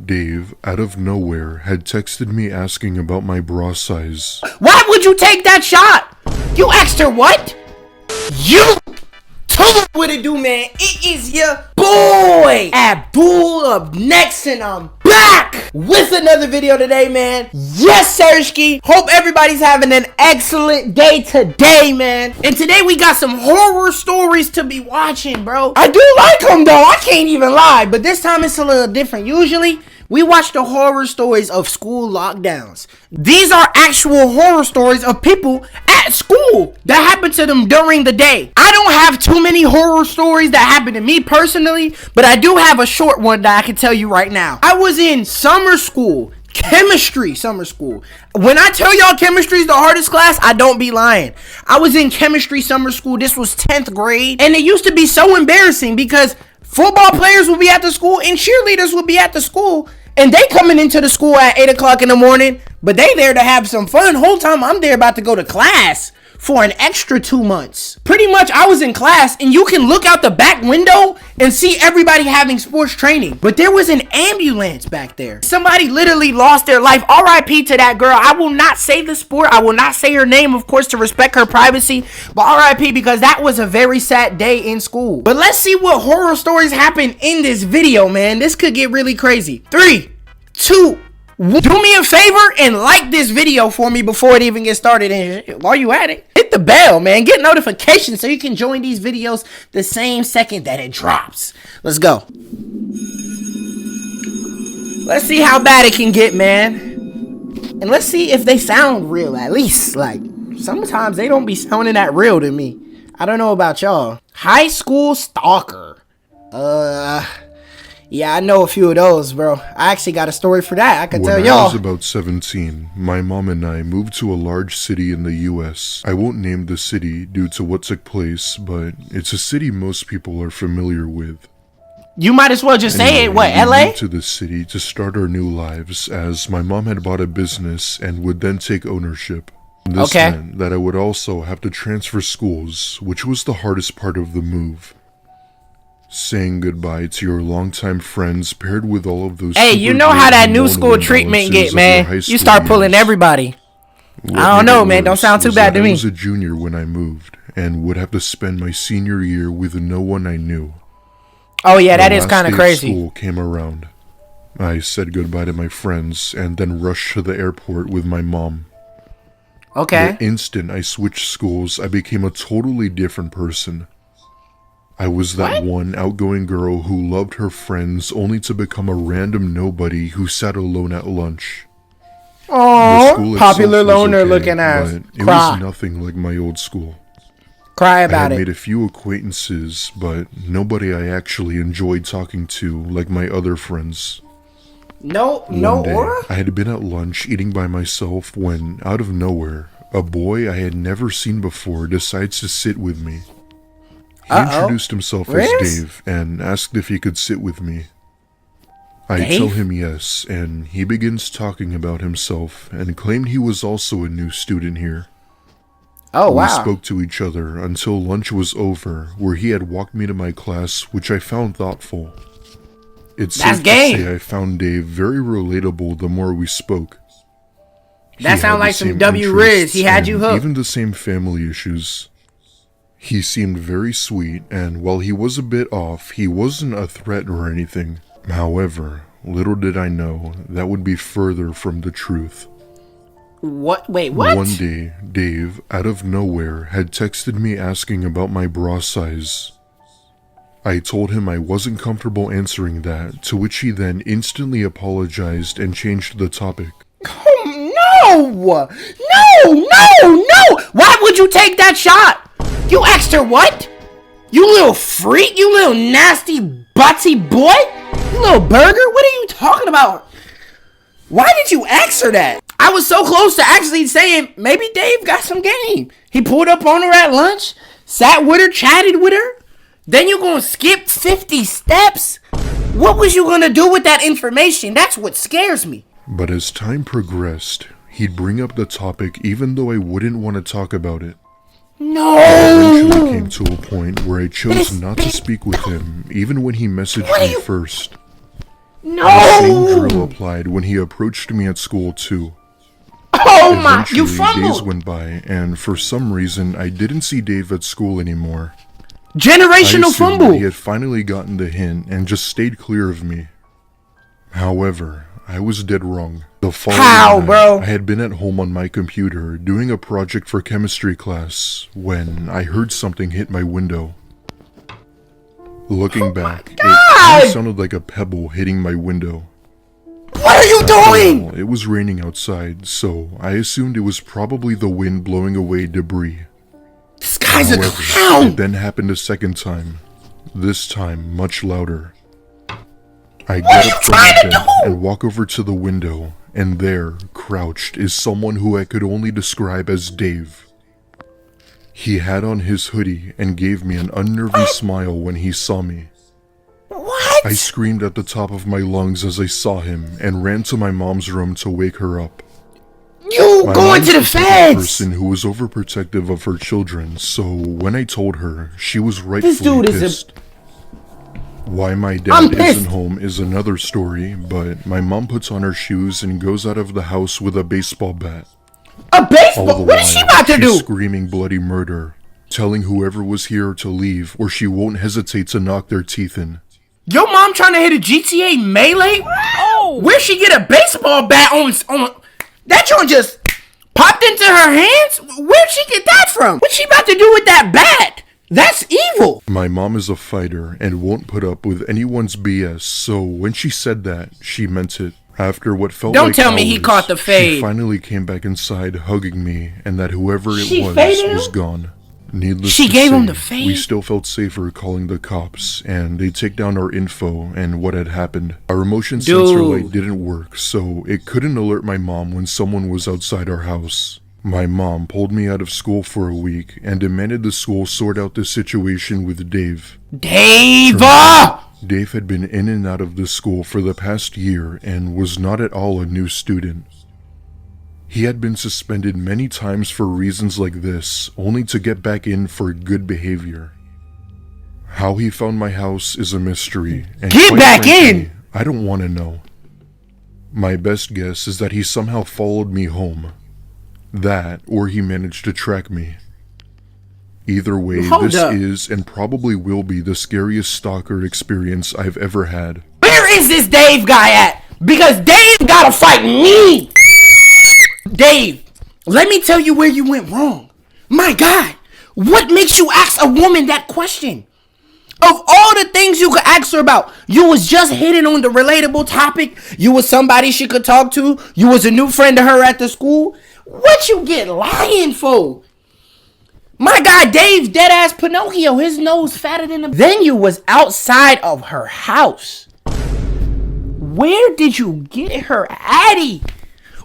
Dave, out of nowhere, had texted me asking about my bra size. Why would you take that shot? You asked her what? You told her what it do, man. It is your boy, Abdul, up next, and I'm back with another video today, man. Yes, Sirski. Hope everybody's having an excellent day today, man. And today we got some horror stories to be watching, bro. I do like them, though. I can't even lie. But this time it's a little different. Usually, we watch the horror stories of school lockdowns. These are actual horror stories of people at school that happened to them during the day. I don't have too many horror stories that happened to me personally, but I do have a short one that I can tell you right now. I was in summer school. Chemistry summer school. When I tell y'all chemistry is the hardest class, I don't be lying. I was in chemistry summer school. This was 10th grade. And it used to be so embarrassing because football players would be at the school and cheerleaders would be at the school. And they coming into the school at 8 o'clock in the morning, but they there to have some fun. Whole time I'm there about to go to class for an extra 2 months. Pretty much I was in class and you can look out the back window and see everybody having sports training. But there was an ambulance back there. Somebody literally lost their life. RIP to that girl. I will not say the sport. I will not say her name, of course, to respect her privacy. But RIP, because that was a very sad day in school. But let's see what horror stories happen in this video, man. This could get really crazy. 3, 2, do me a favor and like this video for me before it even gets started. And while you at it, hit the bell, man. Get notifications so you can join these videos the same second that it drops. Let's go. Let's see how bad it can get, man. And let's see if they sound real, at least. Like, sometimes they don't be sounding that real to me. I don't know about y'all. High school stalker. Yeah, I know a few of those, bro. I actually got a story for that. I can tell y'all. When I was about 17, my mom and I moved to a large city in the US. I won't name the city due to what took place, but it's a city most people are familiar with. You might as well just say it. What, we LA? moved to the city to start our new lives, as my mom had bought a business and would then take ownership. This meant that I would also have to transfer schools, which was the hardest part of the move. Saying goodbye to your longtime friends paired with all of those. Hey, you know how that new school treatment get, man. You start pulling everybody. I don't know, man. Don't sound too bad to me. I was a junior when I moved and would have to spend my senior year with no one I knew. Oh yeah, that is kind of crazy. School came around. I said goodbye to my friends and then rushed to the airport with my mom. Okay. The instant I switched schools, I became a totally different person. I was that one outgoing girl who loved her friends only to become a random nobody who sat alone at lunch. Oh, popular loner looking ass. It was nothing like my old school. Cry about it. I had made a few acquaintances, but nobody I actually enjoyed talking to like my other friends. One day, aura? I had been at lunch eating by myself when, out of nowhere, a boy I had never seen before decides to sit with me. He introduced himself as Dave and asked if he could sit with me. I tell him yes, and he begins talking about himself and claimed he was also a new student here. Oh, wow. We spoke to each other until lunch was over, where he had walked me to my class, which I found thoughtful. It's safe to say I found Dave very relatable the more we spoke. That sounds like some W-Riz. He had you hooked. Even the same family issues. He seemed very sweet, and while he was a bit off, he wasn't a threat or anything. However, little did I know that would be further from the truth. What? Wait, what? One day, Dave, out of nowhere, had texted me asking about my bra size. I told him I wasn't comfortable answering that, to which he then instantly apologized and changed the topic. No! No! Why would you take that shot? You asked her what? You little freak? You little nasty butty boy? You little burger? What are you talking about? Why did you ask her that? I was so close to actually saying maybe Dave got some game. He pulled up on her at lunch, sat with her, chatted with her. Then you gonna skip 50 steps? What was you gonna do with that information? That's what scares me. But as time progressed, he'd bring up the topic even though I wouldn't want to talk about it. No! I eventually came to a point where I chose not to speak with him, even when he messaged me first. The same drill No! applied when he approached me at school too. Oh my, you Eventually, days fumbled! went by, and for some reason, I didn't see Dave at school anymore. I Generational assumed fumble! he had finally gotten the hint and just stayed clear of me. However, I was dead wrong. The following How, night, bro? I had been at home on my computer doing a project for chemistry class when I heard something hit my window. Looking back, it kinda sounded like a pebble hitting my window. What are you doing? Well, it was raining outside, so I assumed it was probably the wind blowing away debris. This guy's a However, clown! it then happened a second time. This time, much louder. I get up from my bed and walk over to the window, and there, crouched, is someone who I could only describe as Dave. He had on his hoodie and gave me an unnerving smile when he saw me. What? I screamed at the top of my lungs as I saw him and ran to my mom's room to wake her up. You My going mom's to the the type of feds? person who was overprotective of her children, so when I told her, she was This rightfully dude is pissed. Why my I'm dad pissed. isn't home is another story, but my mom puts on her shoes and goes out of the house with a baseball bat. a All baseball? the What is she while, about to she's do? screaming bloody murder, telling whoever was here to leave or she won't hesitate to knock their teeth in. Your mom trying to hit a GTA melee? Oh! Where'd she get a baseball bat on? That joint just popped into her hands? Where'd she get that from? What's she about to do with that bat? That's evil. My mom is a fighter and won't put up with anyone's BS, so when she said that, she meant it. After what felt Don't like tell me he hours, caught the fade. She finally came back inside hugging me, and that whoever it She faded was him? gone. Needless She to gave say, him the fade? we still felt safer calling the cops, and they take down our info and what had happened. Our motion sensor Dude. light didn't work, so it couldn't alert my mom when someone was outside our house. My mom pulled me out of school for a week and demanded the school sort out the situation with Dave. Dave! Dave had been in and out of the school for the past year and was not at all a new student. He had been suspended many times for reasons like this, only to get back in for good behavior. How he found my house is a mystery, and Get quite back frankly, in! I don't want to know. My best guess is that he somehow followed me home. That, or he managed to track me. Either way, Hold this up. is and probably will be the scariest stalker experience I've ever had. Where is this Dave guy at? Because Dave gotta fight me! Dave, let me tell you where you went wrong. My God, what makes you ask a woman that question? Of all the things you could ask her about, you was just hitting on the relatable topic. You was somebody she could talk to. You was a new friend to her at the school. What you get lying for? My guy Dave's dead ass Pinocchio, his nose fatter than the. Then you was outside of her house. Where did you get her Addy?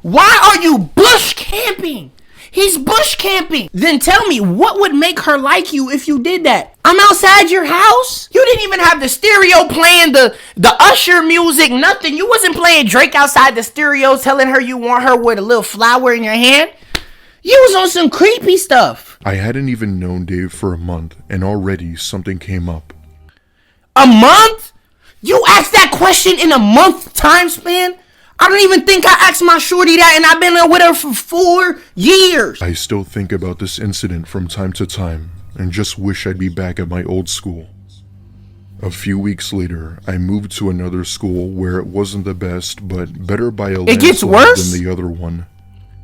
Why are you bush camping? He's bush camping. Then tell me, what would make her like you if you did that? I'm outside your house? You didn't even have the stereo playing the Usher music, nothing. You wasn't playing Drake outside the stereo telling her you want her with a little flower in your hand. You was on some creepy stuff. I hadn't even known Dave for a month, and already something came up. A month? You asked that question in a month time span? I don't even think I asked my shorty that, and I've been with her for 4 years. I still think about this incident from time to time, and just wish I'd be back at my old school. A few weeks later, I moved to another school where it wasn't the best, but better by a It gets landslide worse? than the other one.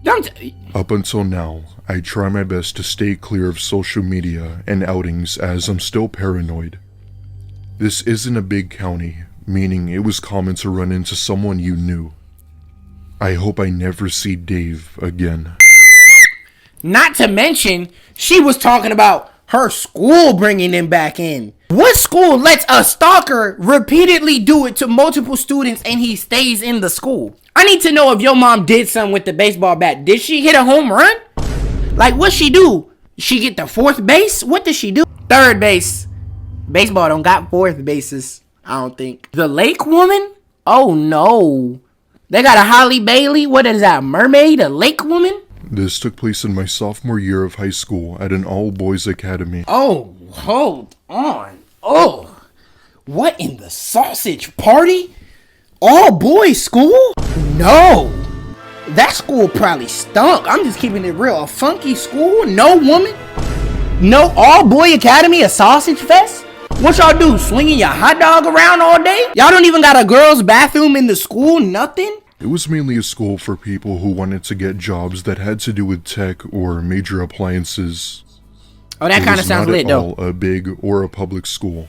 Don't Up until now, I try my best to stay clear of social media and outings as I'm still paranoid. This isn't a big county, meaning it was common to run into someone you knew. I hope I never see Dave again. Not to mention, she was talking about her school bringing him back in. What school lets a stalker repeatedly do it to multiple students and he stays in the school? I need to know if your mom did something with the baseball bat. Did she hit a home run? Like, what she do? She get the fourth base? What did she do? Third base. Baseball don't got fourth bases, I don't think. The lake woman? Oh no. They got a Holly Bailey? What is that, a mermaid? A lake woman? This took place in my sophomore year of high school at an all-boys academy. Oh, hold on. Oh, what in the sausage party? All boys school? No. That school probably stunk. I'm just keeping it real. A funky school? No woman? No all boy academy? A sausage fest? What y'all do? Swinging your hot dog around all day? Y'all don't even got a girl's bathroom in the school? Nothing? It was mainly a school for people who wanted to get jobs that had to do with tech or major appliances. Oh, that kind of sounds lit, though. It was not at all a big or a public school.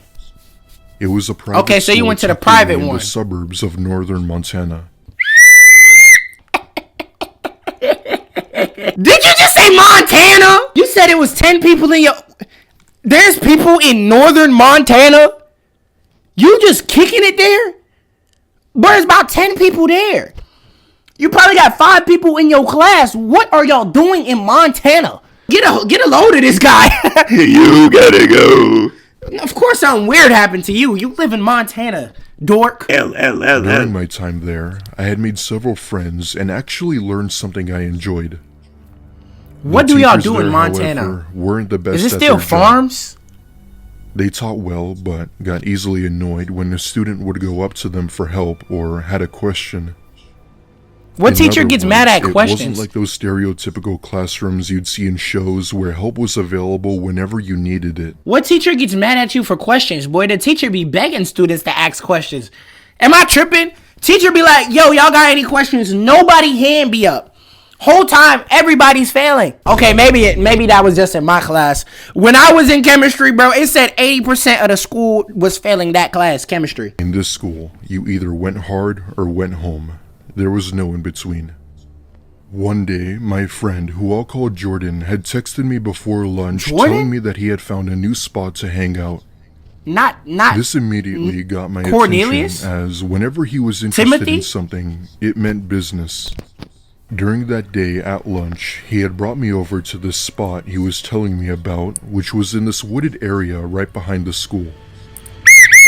It was a private Okay, so you went to the school private in one. the suburbs of northern Montana. Did you just say Montana? You said it was 10 people in your... There's people in northern Montana? You just kicking it there? But there's about 10 people there. You probably got 5 people in your class. What are y'all doing in Montana? Get a load of this guy. You gotta go. Of course something weird happened to you. You live in Montana, dork. During my time there, I had made several friends and actually learned something I enjoyed. What do y'all do in Montana? However, weren't the best. Is it at still their farms? job. They taught well, but got easily annoyed when a student would go up to them for help or had a question. What teacher gets mad at It questions? wasn't like those stereotypical classrooms you'd see in shows where help was available whenever you needed it. What teacher gets mad at you for questions? Boy, the teacher be begging students to ask questions. Am I tripping? Teacher be like, yo, y'all got any questions? Nobody hand be up. Whole time, everybody's failing. Okay, maybe that was just in my class. When I was in chemistry, bro, it said 80% of the school was failing that class, chemistry. In this school, you either went hard or went home. There was no in between. One day, my friend, who I'll call Jordan, had texted me before lunch telling me that he had found a new spot to hang out. Not This immediately got my Cornelius? attention, as whenever he was interested Timothy? in something, it meant business. During that day at lunch, he had brought me over to this spot he was telling me about, which was in this wooded area right behind the school.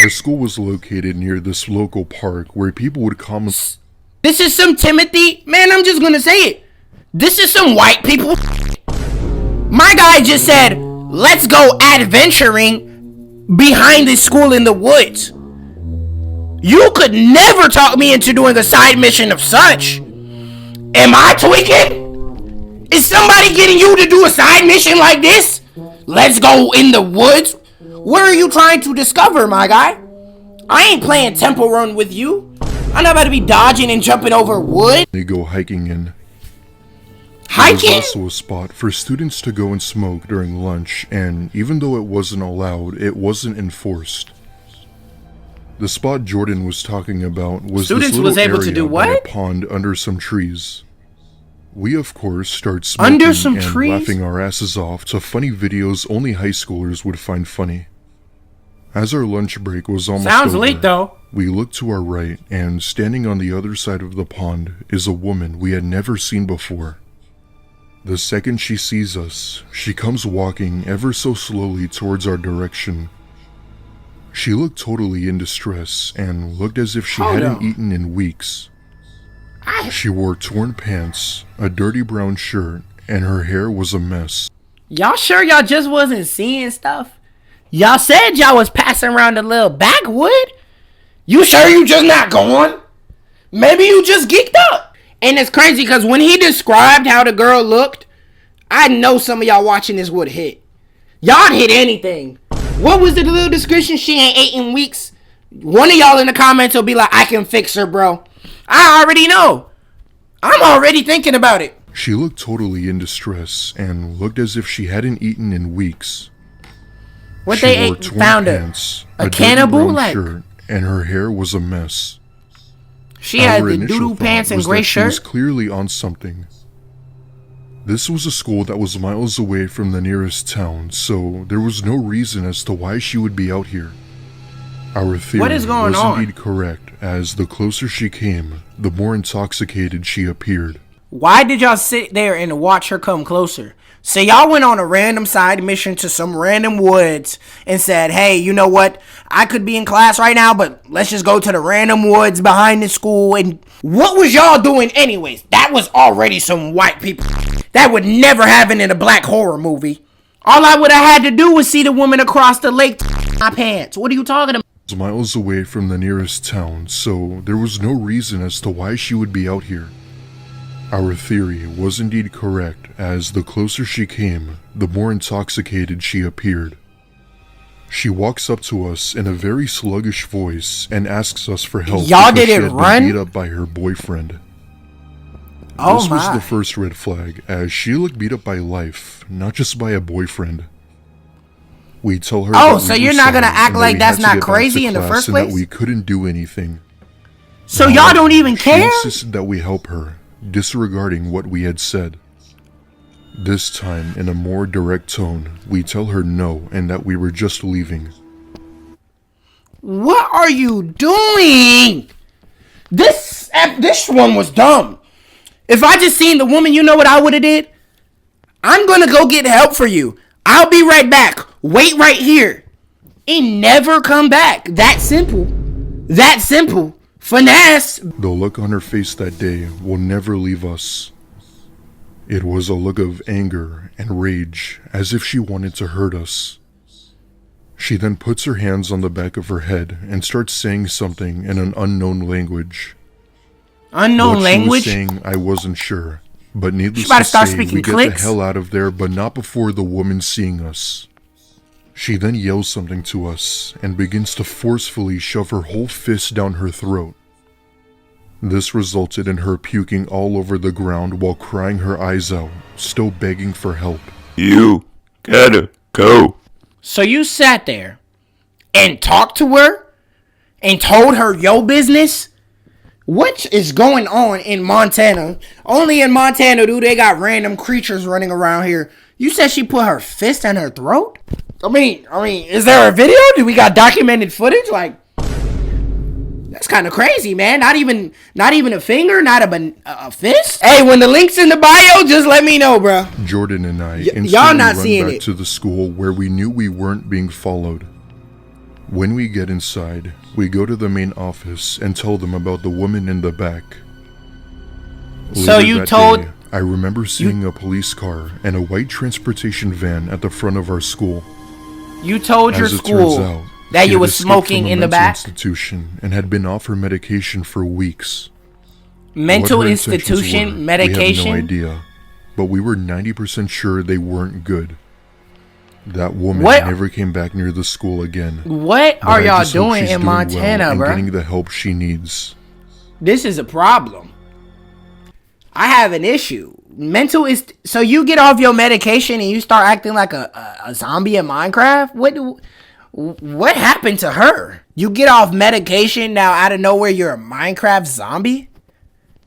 Our school was located near this local park where people would commonly... This is some Timothy. Man, I'm just gonna say it. This is some white people. My guy just said, let's go adventuring behind this school in the woods. You could never talk me into doing a side mission of such. Am I tweaking? Is somebody getting you to do a side mission like this? Let's go in the woods? What are you trying to discover, my guy? I ain't playing Temple Run with you. I'm not about to be dodging and jumping over wood. They go hiking in. Hiking? There was also a spot for students to go and smoke during lunch, and even though it wasn't allowed, it wasn't enforced. The spot Jordan was talking about was Students this little was able to area do by a what? pond under some trees. We of course start smoking Under some and trees? laughing our asses off to funny videos only high schoolers would find funny. As our lunch break was almost Sounds over, late though. we looked to our right, and standing on the other side of the pond is a woman we had never seen before. The second she sees us, she comes walking ever so slowly towards our direction. She looked totally in distress and looked as if she hadn't eaten in weeks. She wore torn pants, a dirty brown shirt, and her hair was a mess. Y'all sure y'all just wasn't seeing stuff? Y'all said y'all was passing around a little backwood? You sure you just not going? Maybe you just geeked up. And it's crazy because when he described how the girl looked, I know some of y'all watching this would hit. Y'all hit anything. What was the little description? She ain't ate in weeks. One of y'all in the comments will be like, I can fix her, bro. I already know. I'm already thinking about it. She looked totally in distress and looked as if she hadn't eaten in weeks. What She they wore ate, torn found pants, a dirty cannibal, brown like shirt, and her hair was a mess. she had Our the initial doo-doo thought pants and was gray that she was shirt. clearly on something. This was a school that was miles away from the nearest town, so there was no reason as to why she would be out here. Our theory What is going was on? indeed correct, as the closer she came, the more intoxicated she appeared. Why did y'all sit there and watch her come closer? So y'all went on a random side mission to some random woods and said, hey, you know what? I could be in class right now, but let's just go to the random woods behind the school. And what was y'all doing anyways? That was already some white people. That would never happen in a black horror movie. All I would have had to do was see the woman across the lake my pants. What are you talking about? Miles away from the nearest town, so there was no reason as to why she would be out here. Our theory was indeed correct, as the closer she came, the more intoxicated she appeared. She walks up to us in a very sluggish voice and asks us for help. Y'all because didn't she had run? been beat up by her boyfriend. Oh This was my. the first red flag, as she looked beat up by life, not just by a boyfriend. We tell her Oh, that so we you're were not gonna sorry act and that like we that's had to not get back to crazy in the class first and that place? we couldn't do anything. So y'all don't even She care? insisted that we help her, disregarding what we had said. This time, in a more direct tone, we tell her no and that we were just leaving. What are you doing? This one was dumb. If I just seen the woman, you know what I would have did? I'm gonna go get help for you. I'll be right back. Wait right here. And never come back. That simple. That simple. Finesse. The look on her face that day will never leave us. It was a look of anger and rage, as if she wanted to hurt us. She then puts her hands on the back of her head and starts saying something in an unknown language. Unknown What language? she was saying, I wasn't sure. But needless about to to start say, speaking we get clicks? the hell out of there, but not before the woman seeing us. She then yells something to us and begins to forcefully shove her whole fist down her throat. This resulted in her puking all over the ground while crying her eyes out, still begging for help. You gotta go. So you sat there and talked to her and told her your business? What is going on in Montana? Only in Montana do they got random creatures running around here. You said she put her fist in her throat? I mean, is there a video? Do we got documented footage? Like, that's kind of crazy, man. Not even a finger, not a fist. Hey, when the link's in the bio, just let me know, bro. Jordan and I instantly y'all not run seeing back it. to the school where we knew we weren't being followed. When we get inside, we go to the main office and tell them about the woman in the back. So Later you that told- day, I remember seeing a police car and a white transportation van at the front of our school. You told your As it school turns out, that she you had was escaped smoking from a in the mental back? institution and had been off her medication for weeks. Mental What her intentions institution were, medication? We have no idea, but we were 90% sure they weren't good. That woman What- never came back near the school again. What But are I y'all just hope doing she's in doing Montana, well and bro? getting the help she needs. This is a problem. I have an issue. Mental is so you get off your medication and you start acting like a zombie in Minecraft. What happened to her? You get off medication, now out of nowhere you're a Minecraft zombie.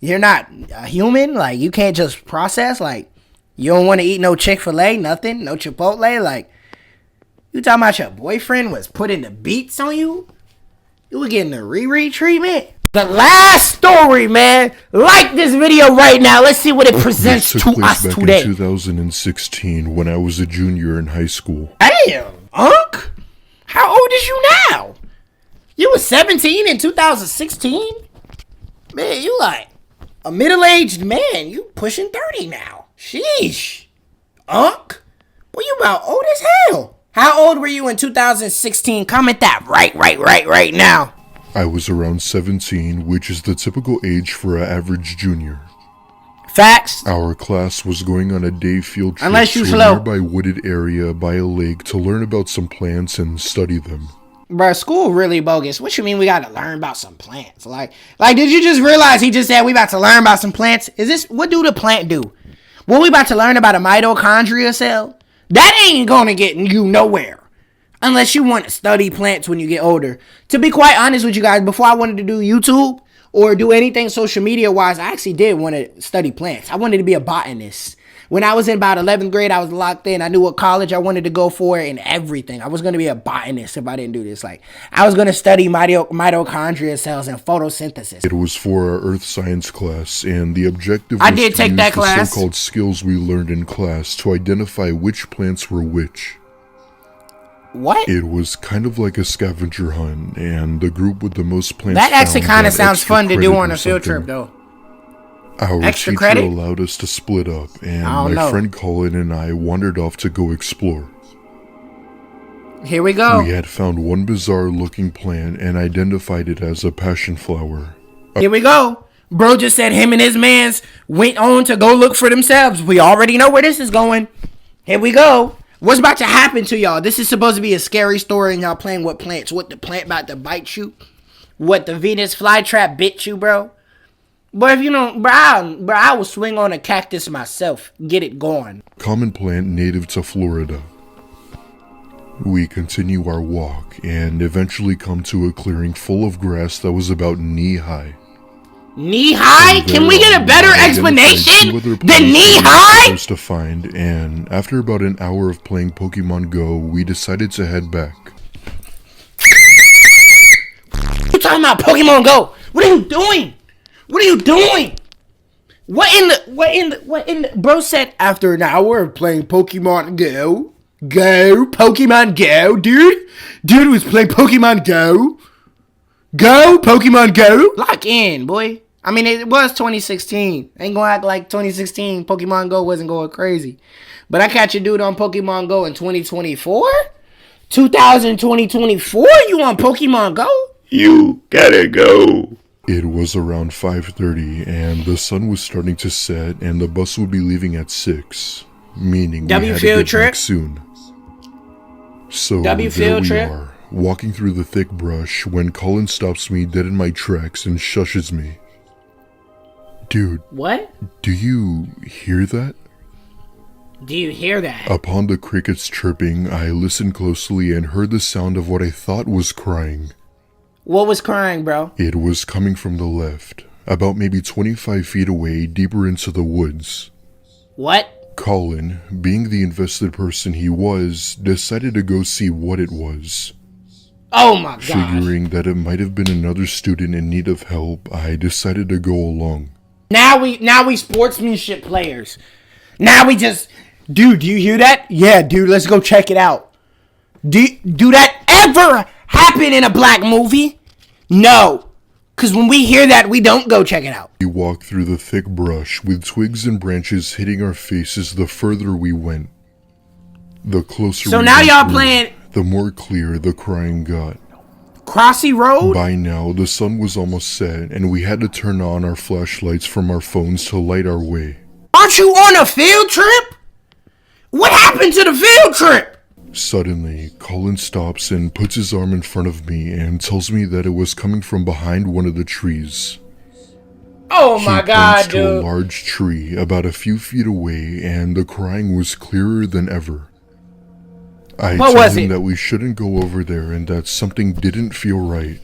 You're not a human. Like, you can't just process. Like, you don't want to eat no Chick-fil-A, nothing, no Chipotle. Like, you talking about your boyfriend was putting the beats on you? You were getting the Riri treatment? The last story, man. Like this video right now. Let's see what it presents This took to place us back today. in 2016 when I was a junior in high school. Damn, Unc. How old is you now? You was 17 in 2016? Man, you like a middle-aged man. You pushing 30 now. Sheesh. Unc. Boy, you about old as hell. How old were you in 2016? Comment that right now. I was around 17, which is the typical age for an average junior. Facts. Our class was going on a day field trip Unless you to slow. a nearby wooded area by a lake to learn about some plants and study them. Bruh, school really bogus. What you mean we gotta learn about some plants? Like, did you just realize he just said we about to learn about some plants? What do the plant do? What we about to learn about a mitochondria cell? That ain't gonna get you nowhere. Unless you want to study plants when you get older. To be quite honest with you guys, before I wanted to do YouTube or do anything social media wise, I actually did want to study plants. I wanted to be a botanist. When I was in about 11th grade, I was locked in. I knew what college I wanted to go for and everything. I was going to be a botanist if I didn't do this. Like, I was going to study mitochondria cells and photosynthesis. It was for our earth science class, and the objective I was did to take use that the class. so-called skills we learned in class to identify which plants were which. What? It was kind of like a scavenger hunt, and the group with the most plants That actually found kind of got sounds extra fun to credit do on or a field trip, something. though. Our Extra teacher credit? allowed us to split up, and I don't my know. friend Colin and I wandered off to go explore. Here we go. We had found one bizarre-looking plant and identified it as a passion flower. Here we go. Bro just said him and his mans went on to go look for themselves. We already know where this is going. Here we go. What's about to happen to y'all? This is supposed to be a scary story and y'all playing with plants. What the plant about to bite you? What the Venus flytrap bit you, bro? But if you don't, bro, I will swing on a cactus myself. Get it going. Common plant native to Florida. We continue our walk and eventually come to a clearing full of grass that was about knee-high. Knee-high? Can we get a better explanation than knee-high? To find, and after about an hour of playing Pokemon Go, we decided to head back. You talking about Pokemon Go? What are you doing? What are you doing? What in the bro said after an hour of playing Pokemon Go? Pokemon Go, dude. Dude was playing Pokemon Go. Pokemon Go. Lock in, boy. I mean, it was 2016. Ain't gonna act like 2016 Pokemon Go wasn't going crazy. But I catch a dude on Pokemon Go in 2024? 2024? You on Pokemon Go? You gotta go. It was around 5:30 and the sun was starting to set and the bus would be leaving at 6, meaning we had to get back soon. So there we are, walking through the thick brush when Colin stops me dead in my tracks and shushes me. Dude. What? Do you hear that? Do you hear that? Upon the crickets chirping, I listened closely and heard the sound of what I thought was crying. What was crying, bro? It was coming from the left, about maybe 25 feet away, deeper into the woods. What? Colin, being the invested person he was, decided to go see what it was. Oh my god. Figuring that it might have been another student in need of help, I decided to go along. Now we sportsmanship players. Now we just, dude, do you hear that? Yeah, dude, let's go check it out. Do that ever happen in a black movie? No. Because when we hear that, we don't go check it out. We walked through the thick brush with twigs and branches hitting our faces the further we went. The closer so we now went y'all through, playing the more clear the crying got. Crossy Road? By now, the sun was almost set, and we had to turn on our flashlights from our phones to light our way. Aren't you on a field trip? What happened to the field trip? Suddenly, Colin stops and puts his arm in front of me and tells me that it was coming from behind one of the trees. Oh my god, dude. dude. He points to a large tree about a few feet away, and the crying was clearer than ever. I told him that we shouldn't go over there and that something didn't feel right.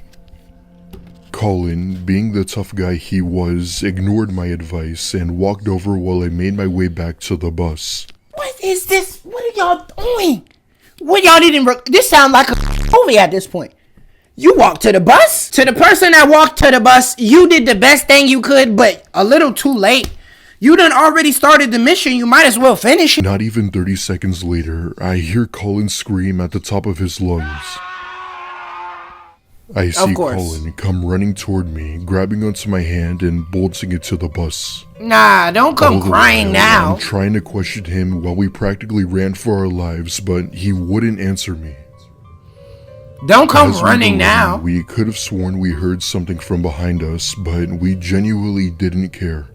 Colin, being the tough guy he was, ignored my advice and walked over while I made my way back to the bus. What is this? What are y'all doing? What y'all didn't... This sounds like a movie at this point. You walked to the bus? To the person that walked to the bus, you did the best thing you could, but a little too late. You done already started the mission, you might as well finish it. Not even 30 seconds later, I hear Colin scream at the top of his lungs. I see Colin come running toward me, grabbing onto my hand and bolting it to the bus. Nah, don't come crying now. I'm trying to question him while we practically ran for our lives, but he wouldn't answer me. Don't come running now. We could have sworn we heard something from behind us, but we genuinely didn't care.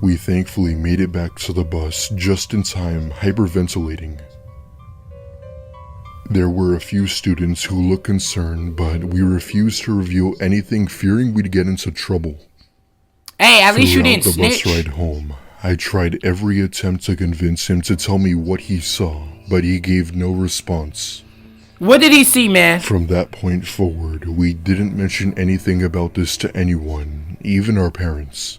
We thankfully made it back to the bus just in time, hyperventilating. There were a few students who looked concerned, but we refused to reveal anything, fearing we'd get into trouble. Hey, at least you didn't snitch. Throughout the bus ride home, I tried every attempt to convince him to tell me what he saw, but he gave no response. What did he see, man? From that point forward, we didn't mention anything about this to anyone, even our parents.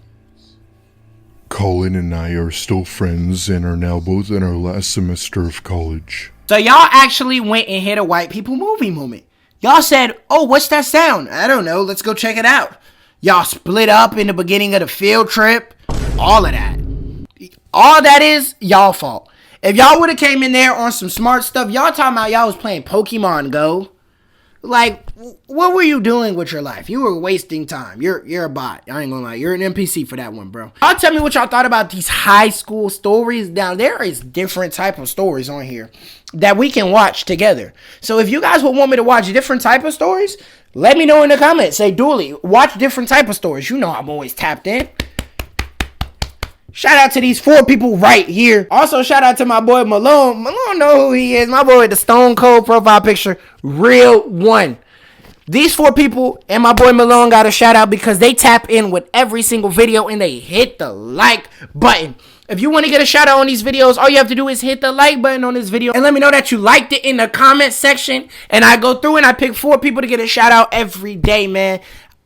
Colin and I are still friends and are now both in our last semester of college. So y'all actually went and hit a white people movie moment. Y'all said, oh, what's that sound? I don't know, let's go check it out. Y'all split up in the beginning of the field trip. All of that. All that is y'all fault. If y'all would have came in there on some smart stuff, y'all talking about y'all was playing Pokemon Go. Like, what were you doing with your life? You were wasting time. You're a bot. I ain't gonna lie. You're an NPC for that one, bro. Y'all tell me what y'all thought about these high school stories. Now, there is different type of stories on here that we can watch together. So if you guys would want me to watch different type of stories, let me know in the comments. Say, Dooley, watch different type of stories. You know I'm always tapped in. Shout out to these 4 people right here. Also, shout out to my boy Malone. Malone know who he is. My boy with the Stone Cold profile picture. Real one. These 4 people and my boy Malone got a shout out because they tap in with every single video and they hit the like button. If you want to get a shout out on these videos, all you have to do is hit the like button on this video and let me know that you liked it in the comment section. And I go through and I pick 4 people to get a shout out every day, man.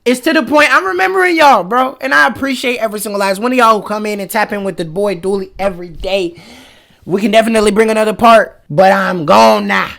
It's to the point I'm remembering y'all, bro. And I appreciate every single last one of y'all who come in and tap in with the boy Dooley every day. We can definitely bring another part, but I'm gone now.